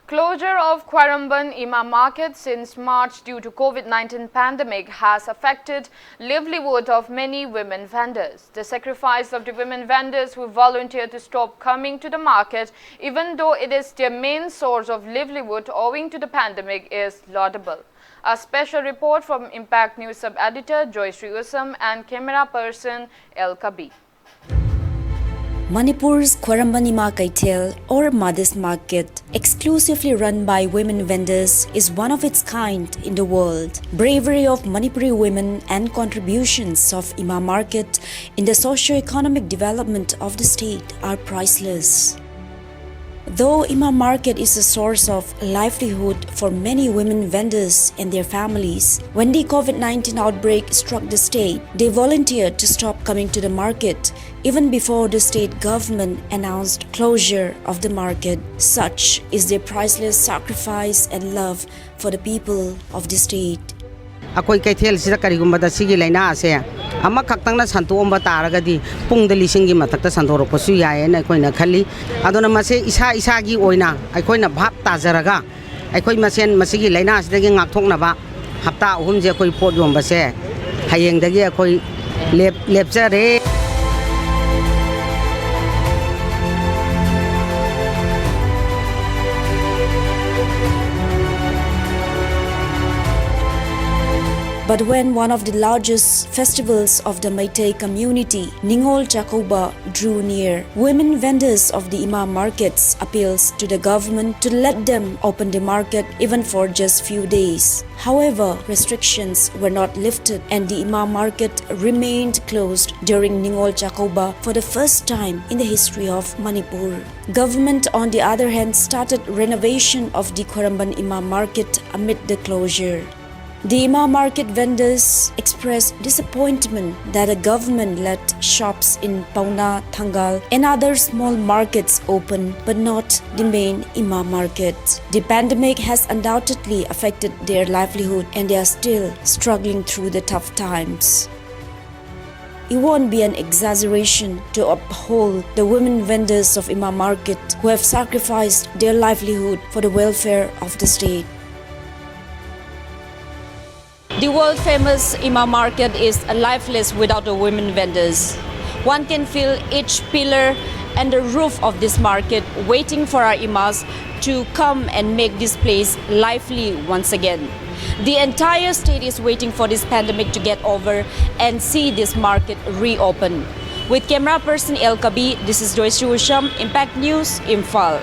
Closure of Quaramban Ima market since March due to COVID-19 pandemic has affected livelihood of many women vendors. The sacrifice of the women vendors who volunteered to stop coming to the market, even though it is their main source of livelihood owing to the pandemic, is laudable. A special report from Impact News sub-editor Joyce Usam and camera person El Kabi. Manipur's Quarambanima Kaithel or Mothers Market, exclusively run by women vendors, is one of its kind in the world. Bravery of Manipuri women and contributions of Ima Market in the socio-economic development of the state are priceless. Though Ima Market is a source of livelihood for many women vendors and their families, when the COVID-19 outbreak struck the state, they volunteered to stop coming to the market even before the state government announced closure of the market. Such is their priceless sacrifice and love for the people of the state. Akoi kaithel sida karigumba sigi laina ase ama khaktangna santuomba taragadi pungda lisingi matakta santorokpasu yae na koina khali adona mase isa gi oina aikoina bhap tajaraga aikoi masen masigi laina sidagi ngakthokna ba hapta ahum je koi pot yomba se hayeng dagi akoi lepjare. But when one of the largest festivals of the Meitei community, Ningol Chakoba, drew near, women vendors of the Ima markets appeals to the government to let them open the market even for just few days. However, restrictions were not lifted and the Ima market remained closed during Ningol Chakoba for the first time in the history of Manipur. Government, on the other hand, started renovation of the Quaramban Ima market amid the closure. The Ima market vendors expressed disappointment that the government let shops in Pauna, Thangal and other small markets open but not the main Ima market. The pandemic has undoubtedly affected their livelihood and they are still struggling through the tough times. It won't be an exaggeration to uphold the women vendors of Ima market who have sacrificed their livelihood for the welfare of the state. The world-famous Ima market is lifeless without the women vendors. One can feel each pillar and the roof of this market waiting for our Imas to come and make this place lively once again. The entire state is waiting for this pandemic to get over and see this market reopen. With camera person El Kabi, this is Joyce Usam, Impact News, Imphal.